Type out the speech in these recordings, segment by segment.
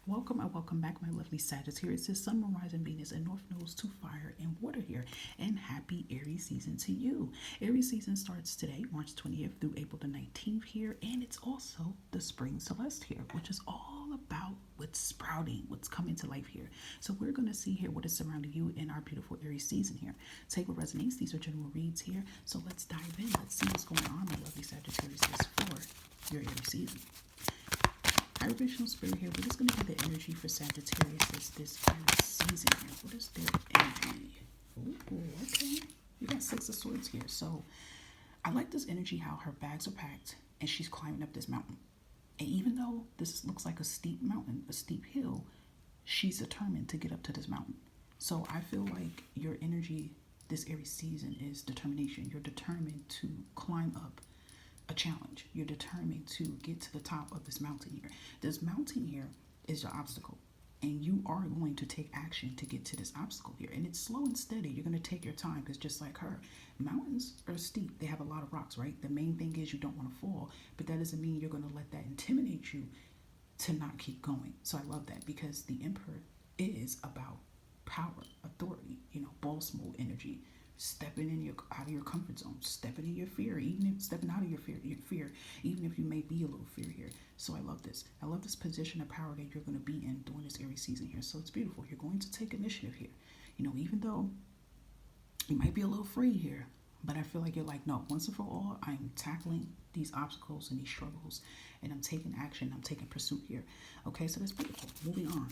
Welcome and welcome back, my lovely Sagittarius. This Sun, Moon, Rising, Venus, and North Nodes to fire and water here. And happy Aries season to you. Aries season starts today, March 20th through April the 19th here. And it's also the spring celeste here, which is all about what's sprouting, what's coming to life here. So we're going to see here what is surrounding you in our beautiful Aries season here. Take what resonates. These are general reads here. So let's dive in. Let's see what's going on, my lovely Sagittarius, for your Aries season. High vibrational spirit here. What is going to be the energy for Sagittarius this season here? What is their energy? Ooh, okay. You got Six of Swords here. So I like this energy, how her bags are packed and she's climbing up this mountain. And even though this looks like a steep mountain, a steep hill, she's determined to get up to this mountain. So I feel like your energy this Aries season is determination. You're determined to climb up a challenge. You're determined to get to the top of this mountain here. This mountain here is your obstacle, and you are going to take action to get to this obstacle here. And it's slow and steady. You're going to take your time because just like her, mountains are steep. They have a lot of rocks, right? The main thing is you don't want to fall, but that doesn't mean you're going to let that intimidate you to not keep going. So I love that because the Emperor is about power, authority, boss mode energy, stepping in your out of your comfort zone, stepping in your fear, even if stepping out of your fear, even if you may be a little fear here. So I love this. I love this position of power that you're going to be in during this Aries season here. So it's beautiful. You're going to take initiative here. Even though you might be a little afraid here, but I feel like you're like, no, once and for all, I'm tackling these obstacles and these struggles, and I'm taking action. I'm taking pursuit here. Okay, so that's beautiful. Moving on.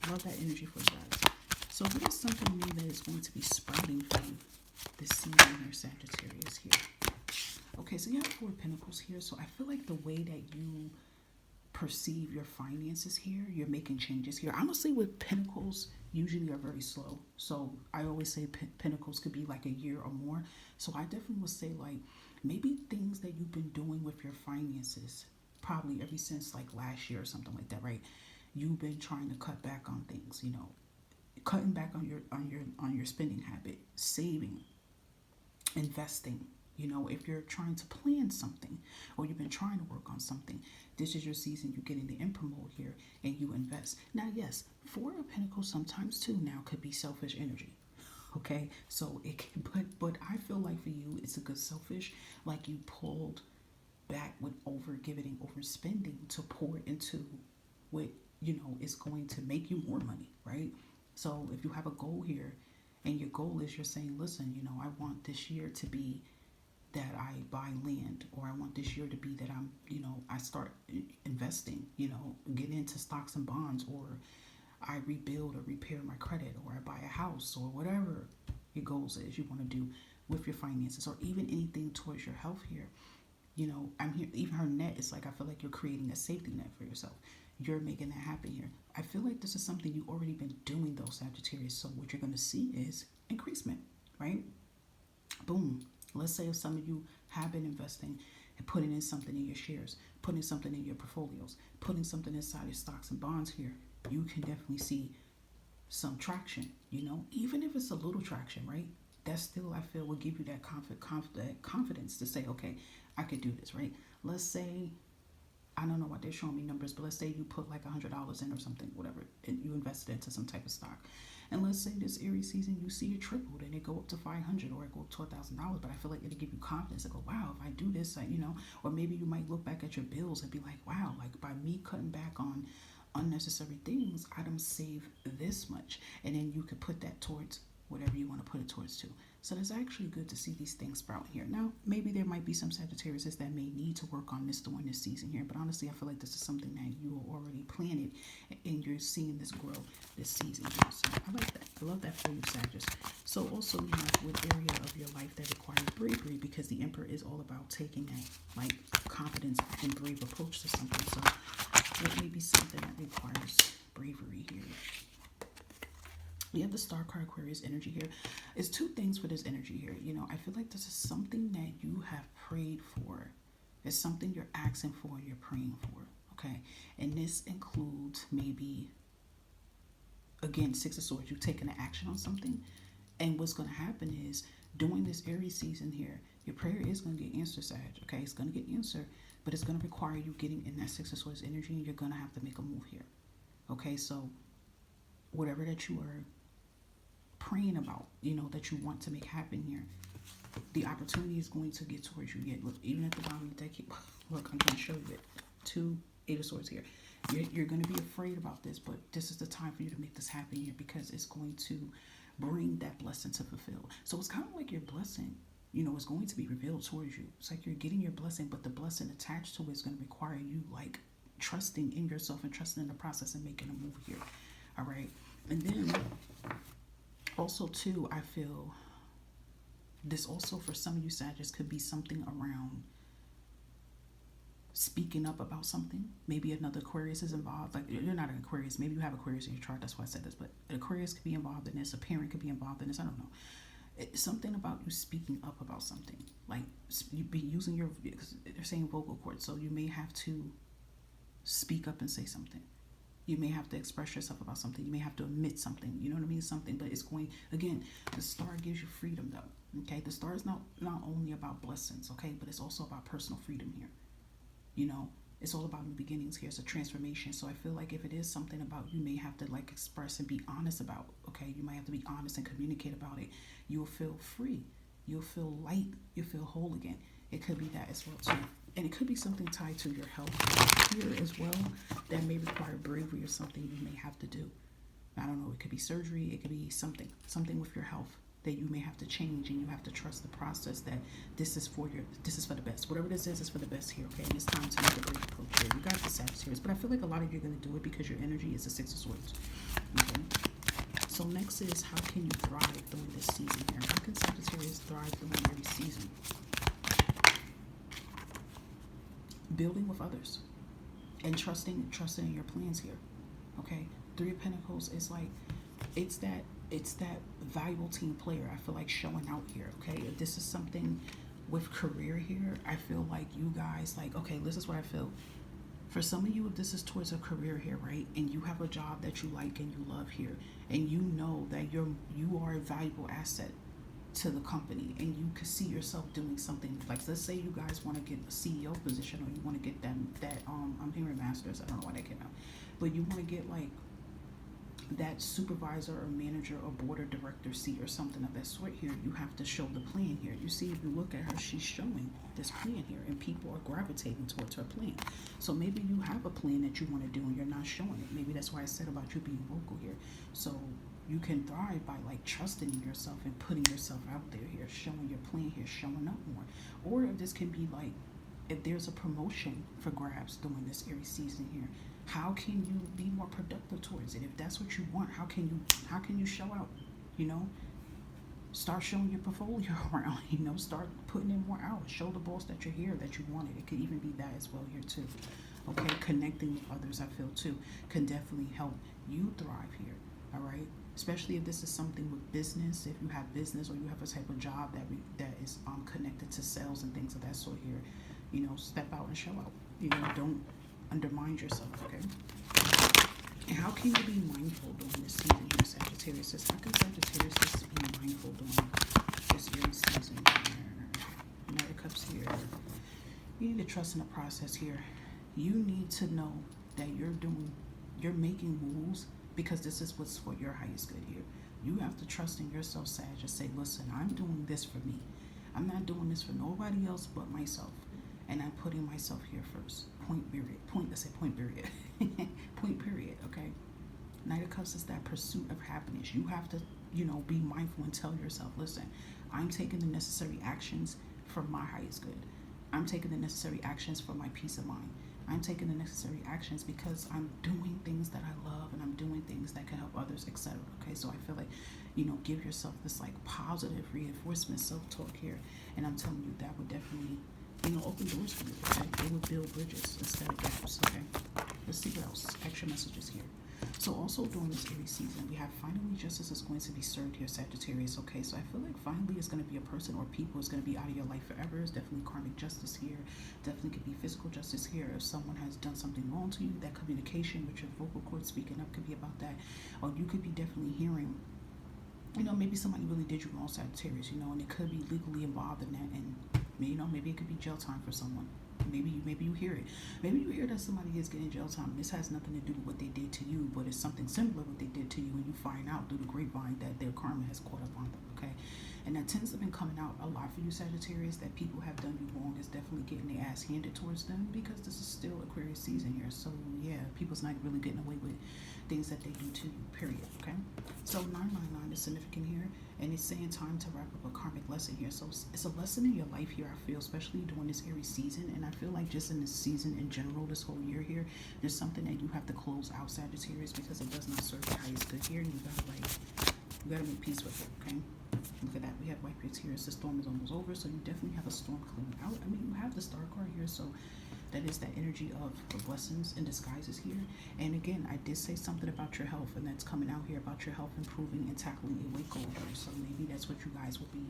Love that energy for you guys. So what is something new that is going to be sprouting for you this season here, Sagittarius here? Okay, so you have Four of Pentacles here. So I feel like the way that you perceive your finances here, you're making changes here. Honestly, with Pentacles, usually are very slow. So I always say Pentacles could be like a year or more. So I definitely would say like maybe things that you've been doing with your finances, probably ever since like last year or something like that, right? You've been trying to cut back on things, cutting back on your spending habit, saving, investing. If you're trying to plan something or you've been trying to work on something, this is your season. You get in the emperor mode here and you invest. Now, yes, Four of Pentacles sometimes too now could be selfish energy. Okay, so it can, but I feel like for you, it's a good selfish, like you pulled back with over giving, overspending to pour into what is going to make you more money, right? So if you have a goal here and your goal is you're saying, listen, I want this year to be that I buy land, or I want this year to be that I start investing, get into stocks and bonds, or I rebuild or repair my credit, or I buy a house, or whatever your goals is you want to do with your finances, or even anything towards your health here. I'm here, even her net is like, I feel like you're creating a safety net for yourself. You're making that happen here. I feel like this is something you've already been doing though, Sagittarius. So what you're going to see is increasement, right? Boom. Let's say if some of you have been investing and putting in something in your shares, putting something in your portfolios, putting something inside your stocks and bonds here, you can definitely see some traction, even if it's a little traction, right? That still, I feel, will give you that confidence to say, okay, I could do this, right? Let's say, I don't know what they're showing me numbers, but let's say you put like $100 in or something, whatever, and you invested into some type of stock. And let's say this Aries season, you see it tripled and it go up to 500 or it go up to $1,000. But I feel like it'll give you confidence to go, wow, if I do this, or maybe you might look back at your bills and be like, wow, like by me cutting back on unnecessary things, I don't save this much. And then you could put that towards whatever you want to put it towards too. So it's actually good to see these things sprout here. Now, maybe there might be some Sagittarius that may need to work on this during this season here, but honestly, I feel like this is something that you already planted and you're seeing this grow this season here. So I like that. I love that for you, Sagittarius. So also, what area of your life that requires bravery, because the Emperor is all about taking that like confidence and brave approach to something. So it may be something that requires bravery here. We have the Star card, Aquarius energy here. It's two things for this energy here. I feel like this is something that you have prayed for. It's something you're asking for and you're praying for. Okay. And this includes maybe, again, Six of Swords, you've taken an action on something. And what's going to happen is during this Aries season here, your prayer is going to get answered, Sag. Okay. It's going to get answered, but it's going to require you getting in that Six of Swords energy, and you're going to have to make a move here. Okay, so whatever that you are praying about, that you want to make happen here, the opportunity is going to get towards you. Yet, look, even at the bottom of the deck, look, I'm going to show you it. 2 8 of Swords here. You're going to be afraid about this, but this is the time for you to make this happen here, because it's going to bring that blessing to fulfill. So it's kind of like your blessing, is going to be revealed towards you. It's like you're getting your blessing, but the blessing attached to it is going to require you, like, trusting in yourself and trusting in the process and making a move here. All right. And then also, too, I feel this also for some of you Sagittarius could be something around speaking up about something. Maybe another Aquarius is involved. Like, you're not an Aquarius. Maybe you have Aquarius in your chart. That's why I said this. But an Aquarius could be involved in this. A parent could be involved in this. I don't know. It's something about you speaking up about something. Like, you be using your, they're saying vocal cords. So you may have to speak up and say something. You may have to express yourself about something. You may have to admit something. You know what I mean? Something. But it's going, again, the star gives you freedom, though. Okay? The star is not only about blessings, okay? But it's also about personal freedom here. It's all about new beginnings here. It's a transformation. So I feel like if it is something about you may have to, like, express and be honest about, okay? You might have to be honest and communicate about it. You'll feel free. You'll feel light. You'll feel whole again. It could be that as well, too. And it could be something tied to your health here as well that may require bravery or something you may have to do. I don't know. It could be surgery. It could be something with your health that you may have to change, and you have to trust the process that this is for the best. Whatever this is for the best here, okay? And it's time to make a great approach here. You got the Sagittarius, but I feel like a lot of you are going to do it because your energy is the 6 of Swords. Okay? So next is, how can you thrive during this season here? How can Sagittarius thrive during every season? Building with others and trusting in your plans here. Okay? 3 of Pentacles is like, it's that valuable team player. I feel like showing out here. Okay, if this is something with career here, I feel like you guys, like, okay, this is what I feel. For some of you, if this is towards a career here, right, and you have a job that you like and you love here, and you know that you are a valuable asset to the company, and you could see yourself doing something, like, let's say you guys want to get a CEO position, or you want to get that I'm hearing masters. I don't know why that came out, but you want to get, like, that supervisor or manager or board or director seat or something of that sort here. You have to show the plan here. You see, if you look at her, she's showing this plan here, and people are gravitating towards her plan. So maybe you have a plan that you want to do and you're not showing it. Maybe that's why I said about you being vocal here. So you can thrive by, like, trusting in yourself and putting yourself out there here, showing your plan here, showing up more. Or if this can be like, if there's a promotion for grabs during this Aries season here, how can you be more productive towards it? If that's what you want, how can you show out? Start showing your portfolio around. Start putting in more hours. Show the boss that you're here, that you want it. It could even be that as well here too. Okay, connecting with others, I feel too, can definitely help you thrive here. All right, especially if this is something with business. If you have business or you have a type of job that is connected to sales and things of that sort here, step out and show out. Don't undermine yourself, okay? And how can you be mindful during this season here, Sagittarius? How can Sagittarius be mindful during this Aries season here? Knight of Cups here. You need to trust in the process here. You need to know that you're making moves because this is what's for your highest good here. You have to trust in yourself, Sag, and say, listen, I'm doing this for me. I'm not doing this for nobody else but myself. And I'm putting myself here first. Point period. Point period. Point period, okay? Knight of Cups is that pursuit of happiness. You have to, be mindful and tell yourself, listen, I'm taking the necessary actions for my highest good. I'm taking the necessary actions for my peace of mind. I'm taking the necessary actions because I'm doing things that I love, and I'm doing things that can help others, etc. Okay, so I feel like, give yourself this, like, positive reinforcement self-talk here. And I'm telling you, that would definitely, open doors for you, okay? It would build bridges instead of gaps, okay? Let's see what else. Extra messages here. So also during this Aries season, we have finally justice is going to be served here, Sagittarius, okay? So I feel like finally it's going to be a person or people is going to be out of your life forever. It's definitely karmic justice here. Definitely could be physical justice here. If someone has done something wrong to you, that communication with your vocal cord speaking up could be about that. Or you could be definitely hearing, maybe somebody really did you wrong, Sagittarius, and it could be legally involved in that, and maybe it could be jail time for someone. Maybe you hear it. Maybe you hear that somebody is getting jail time. This has nothing to do with what they did to you, but it's something similar what they did to you, and you find out through the grapevine that their karma has caught up on them. Okay, and that tends to have been coming out a lot for you, Sagittarius. That people have done you wrong is definitely getting their ass handed towards them because this is still Aquarius season here. So yeah, people's not really getting away with things that they do to you. Period. Okay, so 999 is significant here, and it's saying time to wrap up a karmic lesson here. So it's a lesson in your life here, I feel, especially during this Aries season. And I feel like just in this season in general, this whole year here, there's something that you have to close out, Sagittarius, because it does not serve your highest good here. And you gotta make peace with it, okay? Look at that. We have white beards here. So the storm is almost over, so you definitely have a storm coming out. I mean, you have the star card here, so that is that energy of the blessings in disguises here. And again, I did say something about your health, and that's coming out here about your health improving and tackling a weight goal here. So maybe that's what you guys will be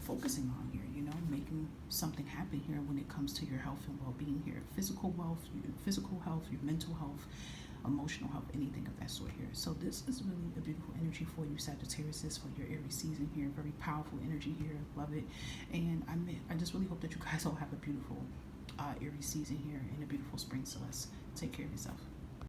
focusing on here, you know, making something happen here when it comes to your health and well-being here. Physical wealth, your physical health, your mental health, emotional health, anything of that sort here. So this is really a beautiful energy for you, Sagittarius, for your Aries season here. Very powerful energy here. Love it. And I just really hope that you guys all have a beautiful Aries season here and a beautiful spring, Celeste. Take care of yourself.